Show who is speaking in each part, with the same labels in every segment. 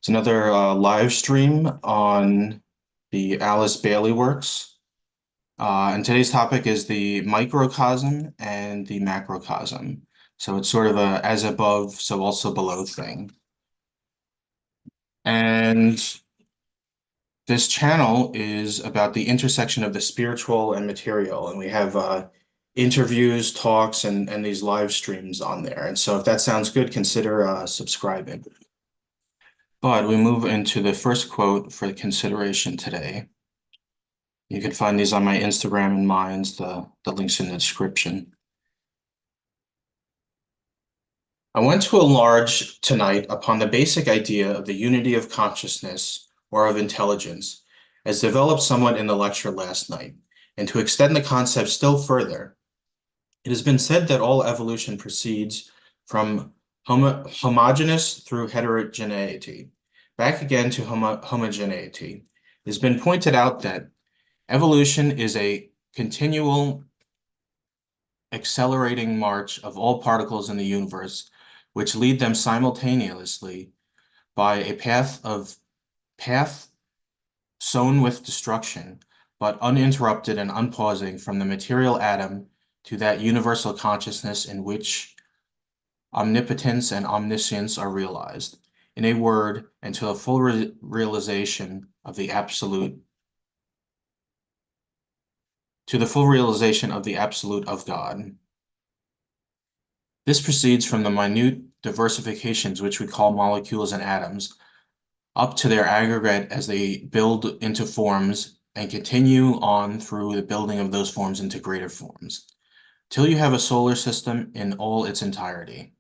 Speaker 1: It's another live stream on the Alice Bailey works. And today's topic is the microcosm and the macrocosm. So it's sort of a as above, so also below thing. And this channel is about the intersection of the spiritual and material. And we have interviews, talks, and these live streams on there. And so if that sounds good, consider subscribing. But we move into the first quote for consideration today. You can find these on my Instagram and mine's, the links in the description. I went to enlarge tonight upon the basic idea of the unity of consciousness or of intelligence, as developed somewhat in the lecture last night, and to extend the concept still further. It has been said that all evolution proceeds from homogeneous through heterogeneity, back again to homogeneity. It has been pointed out that evolution is a continual accelerating march of all particles in the universe, which lead them simultaneously by a path sown with destruction, but uninterrupted and unpausing from the material atom to that universal consciousness in which omnipotence and omniscience are realized. In a word, and to the full realization of the absolute of God. This proceeds from the minute diversifications which we call molecules and atoms, up to their aggregate as they build into forms and continue on through the building of those forms into greater forms, till you have a solar system in all its entirety.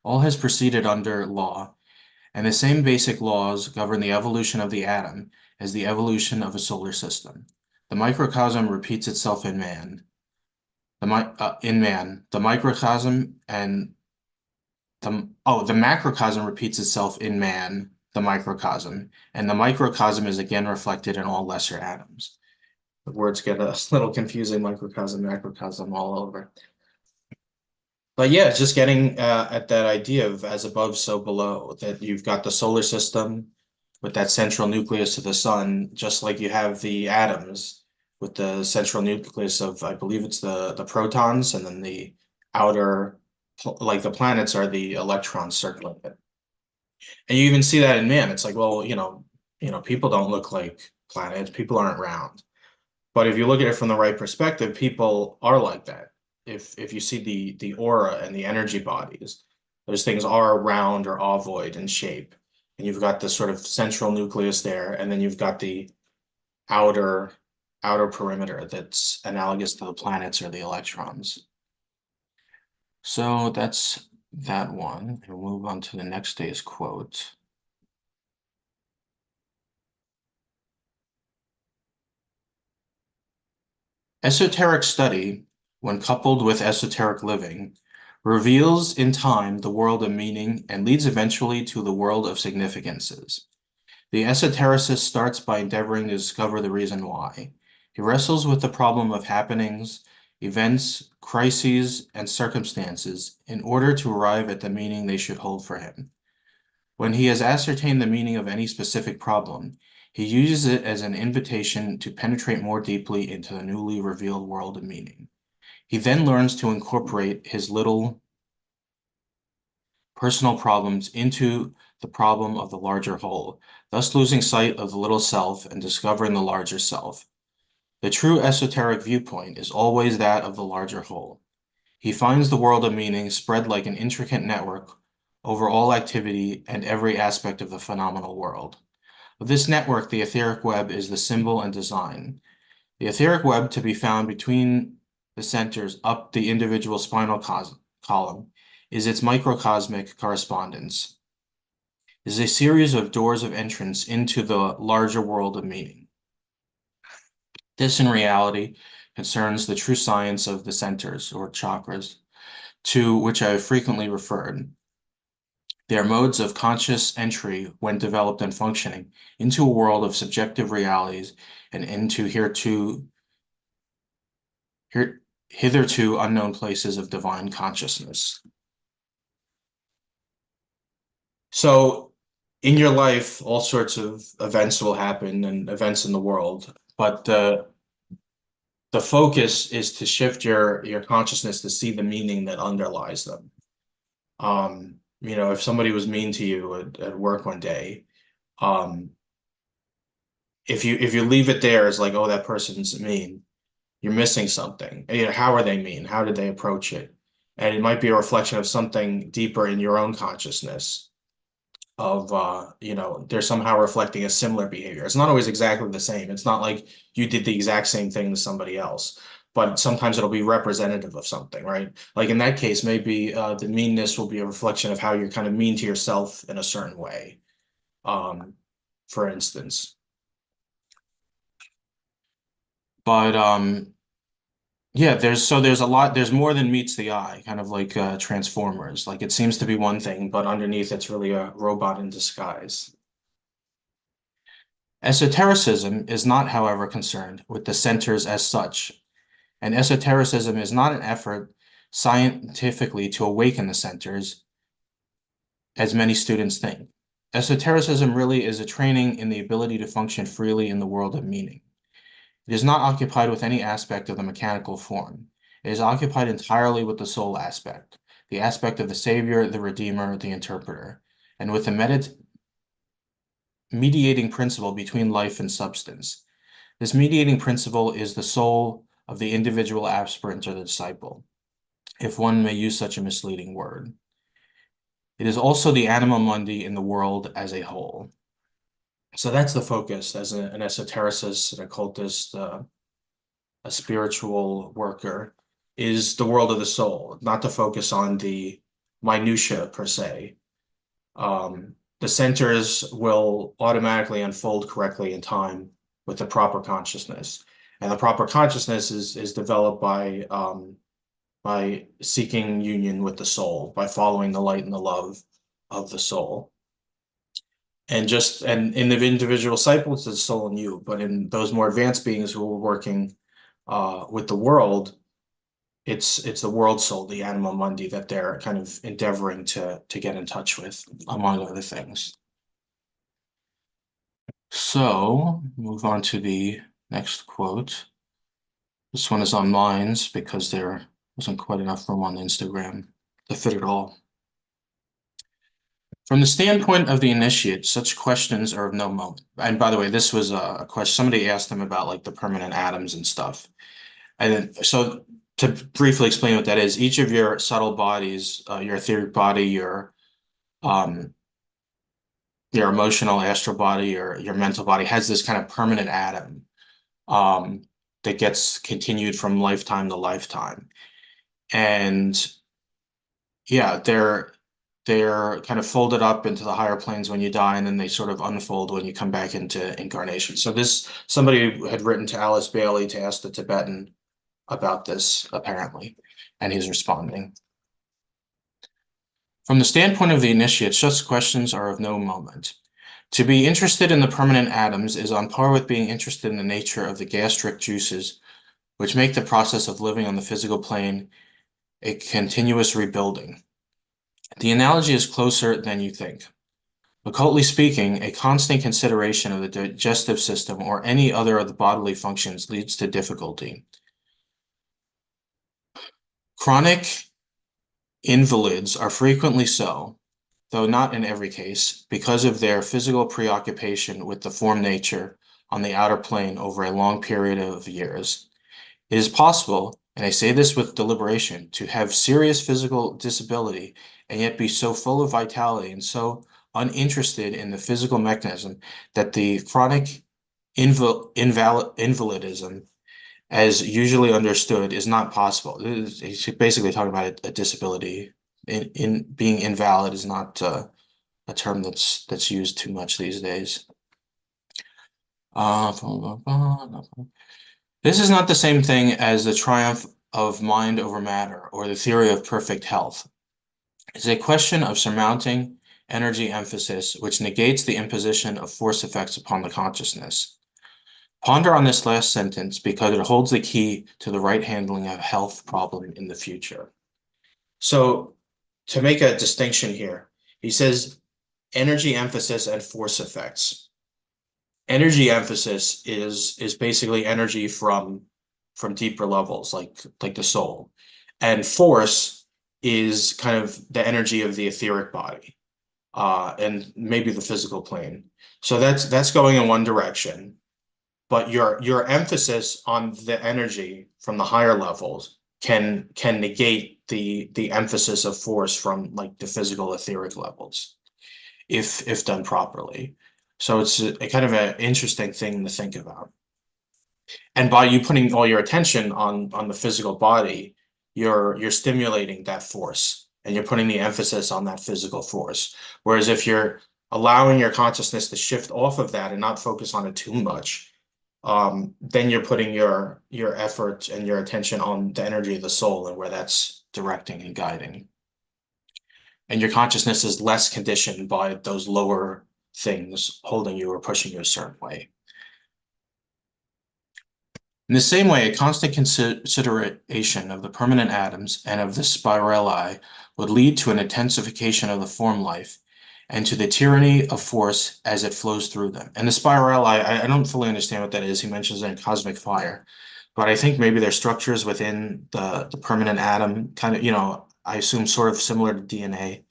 Speaker 1: All has proceeded under law, and the same basic laws govern the evolution of the atom as the evolution of a solar system. The microcosm repeats itself in man. The microcosm and the macrocosm repeats itself in man, the microcosm, and the microcosm is again reflected in all lesser atoms. The words get a little confusing, microcosm, macrocosm all over. But yeah, it's just getting at that idea of as above, so below, that you've got the solar system with that central nucleus of the sun, just like you have the atoms with the central nucleus of, I believe it's the protons, and then the outer, like the planets are the electrons circling it. And you even see that in man. It's like, well, people don't look like planets. People aren't round. But if you look at it from the right perspective, people are like that. If you see the aura and the energy bodies, those things are round or ovoid in shape. And you've got the sort of central nucleus there, and then you've got the outer perimeter that's analogous to the planets or the electrons. So that's that one. And we'll move on to the next day's quote. Esoteric study, when coupled with esoteric living, reveals in time the world of meaning and leads eventually to the world of significances. The esotericist starts by endeavoring to discover the reason why. He wrestles with the problem of happenings, events, crises, and circumstances in order to arrive at the meaning they should hold for him. When he has ascertained the meaning of any specific problem, he uses it as an invitation to penetrate more deeply into the newly revealed world of meaning. He then learns to incorporate his little personal problems into the problem of the larger whole, thus losing sight of the little self and discovering the larger self. The true esoteric viewpoint is always that of the larger whole. He finds the world of meaning spread like an intricate network over all activity and every aspect of the phenomenal world. Of this network, the etheric web is the symbol and design. The etheric web to be found between the centers up the individual spinal column is its microcosmic correspondence, is a series of doors of entrance into the larger world of meaning. This, in reality, concerns the true science of the centers, or chakras, to which I have frequently referred. They are modes of conscious entry when developed and functioning into a world of subjective realities and into hitherto unknown places of divine consciousness. So in your life, all sorts of events will happen and events in the world, but the focus is to shift your consciousness to see the meaning that underlies them. If somebody was mean to you at work one day, um, if you leave it there as like, oh, that person's mean, you're missing something. How are they mean? How did they approach it? And it might be a reflection of something deeper in your own consciousness of they're somehow reflecting a similar behavior. It's not always exactly the same. It's not like you did the exact same thing to somebody else, but sometimes it'll be representative of something, right? Like in that case, maybe the meanness will be a reflection of how you're kind of mean to yourself in a certain way. Um, for instance. But yeah, there's more than meets the eye, kind of like Transformers. Like it seems to be one thing, but underneath it's really a robot in disguise. Esotericism is not, however, concerned with the centers as such, and esotericism is not an effort scientifically to awaken the centers, as many students think. Esotericism really is a training in the ability to function freely in the world of meaning. It is not occupied with any aspect of the mechanical form. It is occupied entirely with the soul aspect, the aspect of the Savior, the Redeemer, the Interpreter, and with the mediating principle between life and substance. This mediating principle is the soul of the individual aspirant or the disciple, if one may use such a misleading word. It is also the anima mundi in the world as a whole. So that's the focus as an esotericist, an occultist, a spiritual worker, is the world of the soul, not to focus on the minutia per se. The centers will automatically unfold correctly in time with the proper consciousness. And the proper consciousness is developed by seeking union with the soul, by following the light and the love of the soul. And in the individual cycle, it's the soul in you. But in those more advanced beings who are working with the world, it's the world soul, the anima mundi, that they're kind of endeavoring to get in touch with, among other things. So move on to the next quote. This one is on Minds because there wasn't quite enough room on Instagram to fit it all. From the standpoint of the initiate, such questions are of no moment. And by the way, this was a question somebody asked them about like the permanent atoms and stuff. And then, so to briefly explain what that is, each of your subtle bodies, your etheric body, um, your emotional astral body, your mental body has this kind of permanent atom um, that gets continued from lifetime to lifetime. And yeah, they're kind of folded up into the higher planes when you die, and then they sort of unfold when you come back into incarnation. So this somebody had written to Alice Bailey to ask the Tibetan about this, apparently, and he's responding. From the standpoint of the initiate, such questions are of no moment. To be interested in the permanent atoms is on par with being interested in the nature of the gastric juices, which make the process of living on the physical plane a continuous rebuilding. The analogy is closer than you think. Occultly speaking, a constant consideration of the digestive system or any other of the bodily functions leads to difficulty. Chronic invalids are frequently so, though not in every case, because of their physical preoccupation with the form nature on the outer plane over a long period of years. It is possible, and I say this with deliberation, to have serious physical disability and yet be so full of vitality and so uninterested in the physical mechanism that the chronic invalidism, as usually understood, is not possible. He's basically talking about a disability. In being invalid is not a term that's used too much these days. This is not the same thing as the triumph of mind over matter or the theory of perfect health. It's a question of surmounting energy emphasis, which negates the imposition of force effects upon the consciousness. Ponder on this last sentence because it holds the key to the right handling of health problem in the future. So to make a distinction here, he says Energy emphasis and force effects. Energy emphasis is basically energy from deeper levels, like the soul. And force is kind of the energy of the etheric body, and maybe the physical plane. So that's going in one direction. But your emphasis on the energy from the higher levels can negate the emphasis of force from like the physical etheric levels if done properly. So it's a kind of an interesting thing to think about. And by you putting all your attention on the physical body, you're stimulating that force and you're putting the emphasis on that physical force. Whereas if you're allowing your consciousness to shift off of that and not focus on it too much, then you're putting your effort and your attention on the energy of the soul and where that's directing and guiding. And your consciousness is less conditioned by those lower things holding you or pushing you a certain way. In the same way, a constant consideration of the permanent atoms and of the spirali would lead to an intensification of the form life and to the tyranny of force as it flows through them. And the spirali, I don't fully understand what that is. He mentions it in Cosmic Fire, but I think maybe they're structures within the permanent atom, kind of, I assume sort of similar to DNA.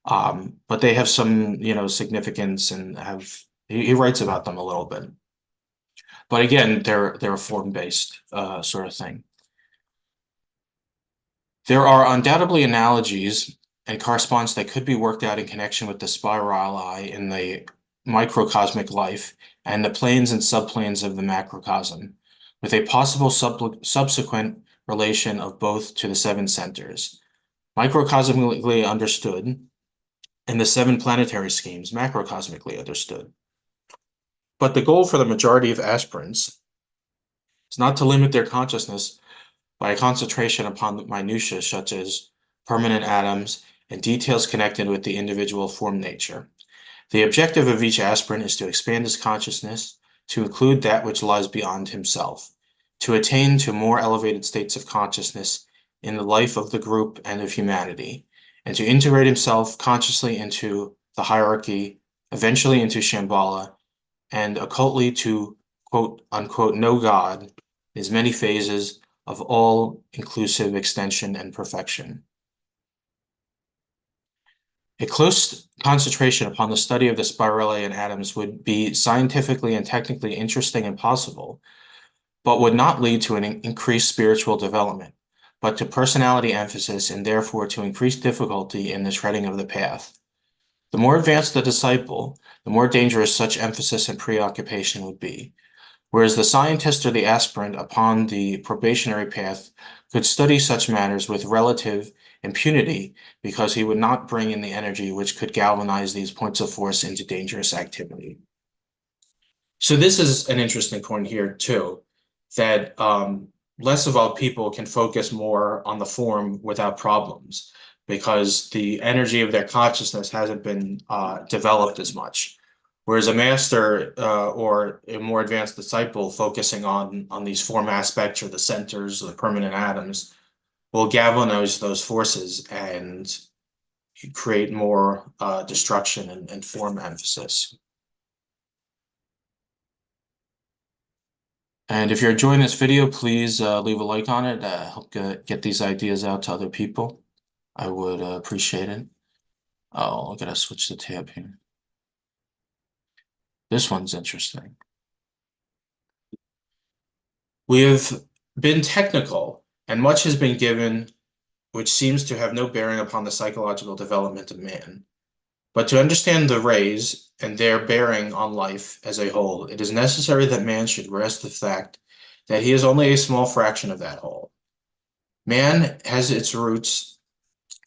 Speaker 1: But they have some, significance and he writes about them a little bit. But again, they're a form-based sort of thing. There are undoubtedly analogies and correspondence that could be worked out in connection with the spirali in the microcosmic life and the planes and subplanes of the macrocosm, with a possible subsequent relation of both to the seven centers. Microcosmically understood, and the seven planetary schemes macrocosmically understood. But the goal for the majority of aspirants is not to limit their consciousness by a concentration upon the minutiae such as permanent atoms and details connected with the individual form nature. The objective of each aspirant is to expand his consciousness to include that which lies beyond himself, to attain to more elevated states of consciousness in the life of the group and of humanity, and to integrate himself consciously into the hierarchy, eventually into Shambhala, and occultly to quote unquote know God in his many phases of all-inclusive extension and perfection. A close concentration upon the study of the spirali and atoms would be scientifically and technically interesting and possible, but would not lead to an increased spiritual development, but to personality emphasis and therefore to increased difficulty in the treading of the path. The more advanced the disciple, the more dangerous such emphasis and preoccupation would be. Whereas the scientist or the aspirant upon the probationary path could study such matters with relative impunity because he would not bring in the energy which could galvanize these points of force into dangerous activity. So this is an interesting point here too, that less of all people can focus more on the form without problems because the energy of their consciousness hasn't been developed as much. Whereas a master or a more advanced disciple focusing on these form aspects or the centers or the permanent atoms will galvanize those forces and create more destruction and form emphasis. And if you're enjoying this video, please leave a like on it. Help get these ideas out to other people. I would appreciate it. Oh, I gotta switch the tab here. This one's interesting. We have been technical, and much has been given which seems to have no bearing upon the psychological development of man. But to understand the rays and their bearing on life as a whole, it is necessary that man should grasp the fact that he is only a small fraction of that whole. Man has its roots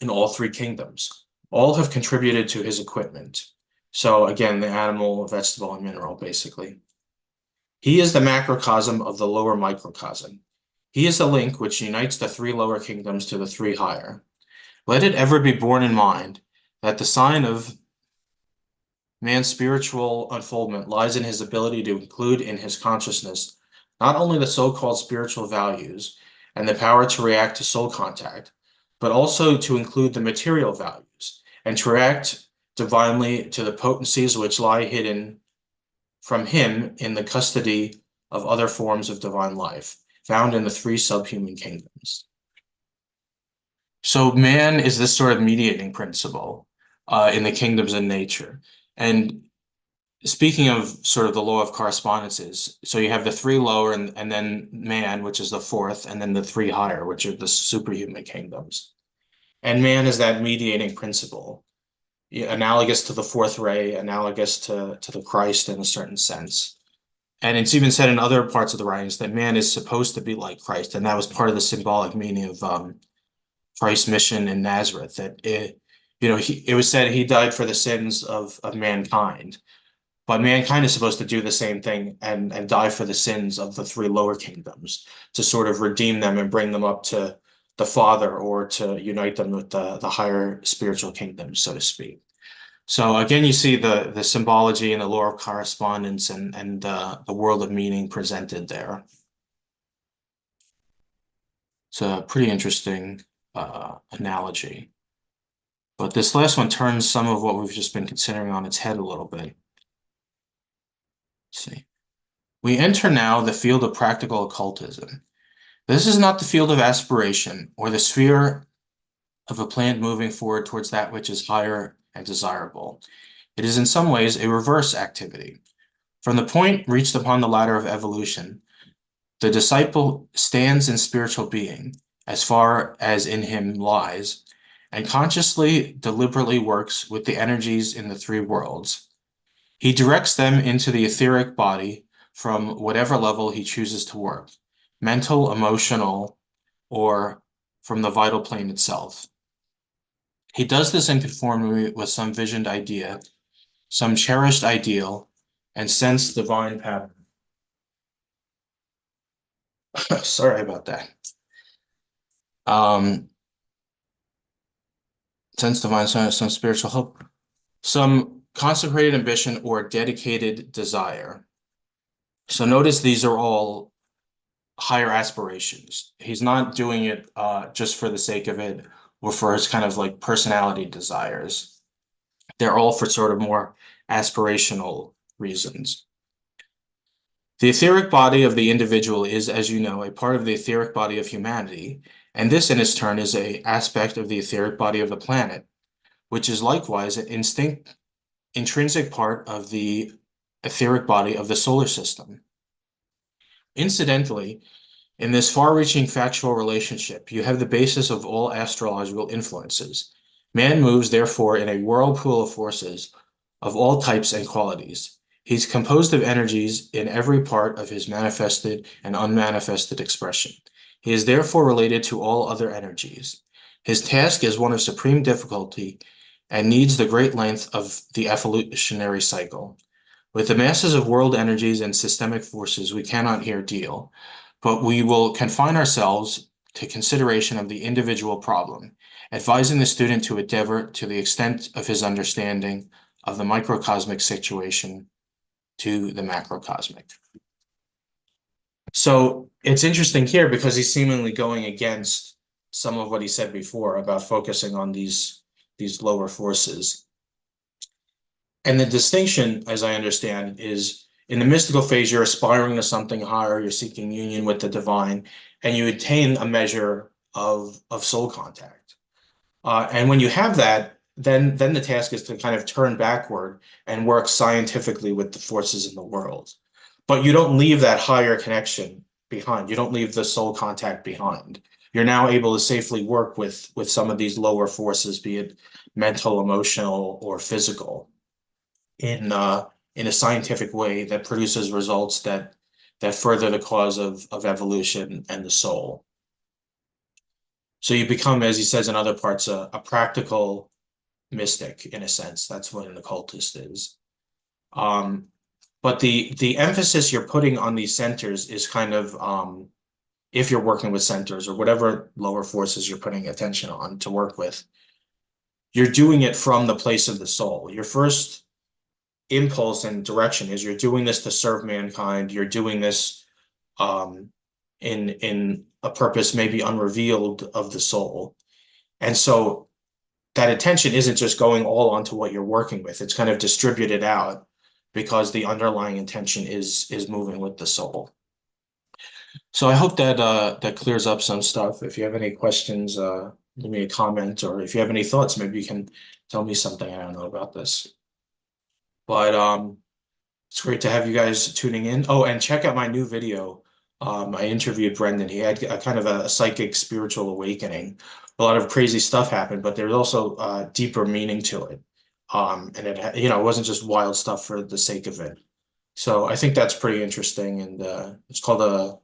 Speaker 1: in all three kingdoms. All have contributed to his equipment. So again, the animal, vegetable, and mineral, basically. He is the macrocosm of the lower microcosm. He is the link which unites the three lower kingdoms to the three higher. Let it ever be borne in mind that the sign of man's spiritual unfoldment lies in his ability to include in his consciousness not only the so-called spiritual values and the power to react to soul contact, but also to include the material values and to react divinely to the potencies which lie hidden from him in the custody of other forms of divine life, found in the three subhuman kingdoms. So man is this sort of mediating principle in the kingdoms of nature. And speaking of sort of the law of correspondences, so you have the three lower and then man, which is the fourth, and then the three higher, which are the superhuman kingdoms. And man is that mediating principle, analogous to the fourth ray, analogous to the Christ in a certain sense. And it's even said in other parts of the writings that man is supposed to be like Christ, and that was part of the symbolic meaning of Christ's mission in Nazareth. That it was said he died for the sins of mankind, but mankind is supposed to do the same thing and die for the sins of the three lower kingdoms to sort of redeem them and bring them up to the Father or to unite them with the higher spiritual kingdoms, so to speak. So again, you see the symbology and the law of correspondence and the world of meaning presented there. It's a pretty interesting analogy. But this last one turns some of what we've just been considering on its head a little bit. Let's see. We enter now the field of practical occultism. This is not the field of aspiration or the sphere of a plant moving forward towards that which is higher and desirable. It is in some ways a reverse activity. From the point reached upon the ladder of evolution, the disciple stands in spiritual being, as far as in him lies, and consciously, deliberately works with the energies in the three worlds. He directs them into the etheric body from whatever level he chooses to work, mental, emotional, or from the vital plane itself. He does this in conformity with some visioned idea, some cherished ideal, and sense divine pattern. Sorry about that. Sense divine, some spiritual hope, some consecrated ambition or dedicated desire. So notice these are all higher aspirations. He's not doing it just for the sake of it or for his kind of like personality desires. They're all for sort of more aspirational reasons. The etheric body of the individual is, as you know, a part of the etheric body of humanity, and this in its turn is an aspect of the etheric body of the planet, which is likewise an intrinsic part of the etheric body of the solar system. Incidentally, in this far-reaching factual relationship, you have the basis of all astrological influences. Man moves, therefore, in a whirlpool of forces of all types and qualities. He's composed of energies in every part of his manifested and unmanifested expression. He is therefore related to all other energies. His task is one of supreme difficulty and needs the great length of the evolutionary cycle. With the masses of world energies and systemic forces, we cannot here deal, but we will confine ourselves to consideration of the individual problem, advising the student to endeavor to the extent of his understanding of the microcosmic situation to the macrocosmic. So it's interesting here because he's seemingly going against some of what he said before about focusing on these lower forces. And the distinction, as I understand, is in the mystical phase, you're aspiring to something higher, you're seeking union with the divine, and you attain a measure of soul contact. And when you have that, then the task is to kind of turn backward and work scientifically with the forces in the world. But you don't leave that higher connection behind. You don't leave the soul contact behind. You're now able to safely work with some of these lower forces, be it mental, emotional, or physical, in a scientific way that produces results that further the cause of evolution and the soul. So you become, as he says in other parts, a practical mystic in a sense. That's what an occultist is. But the emphasis you're putting on these centers is kind of if you're working with centers or whatever lower forces you're putting attention on to work with, you're doing it from the place of the soul. Your first impulse and direction is you're doing this to serve mankind. You're doing this in a purpose maybe unrevealed of the soul. And so that attention isn't just going all onto what you're working with. It's kind of distributed out because the underlying intention is moving with the soul. So I hope that that clears up some stuff. If you have any questions, leave me a comment, or if you have any thoughts, maybe you can tell me something I don't know about this. But it's great to have you guys tuning in. Oh, and check out my new video. I interviewed Brendan. He had a kind of a psychic spiritual awakening. A lot of crazy stuff happened, but there's also deeper meaning to it. And it wasn't just wild stuff for the sake of it. So I think that's pretty interesting, and it's called a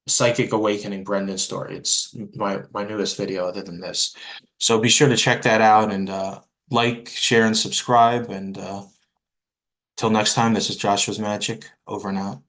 Speaker 1: Psychic Awakening Brendan story. It's my newest video other than this. So be sure to check that out and like, share, and subscribe. And till next time, this is Joshua's Magic. Over and out.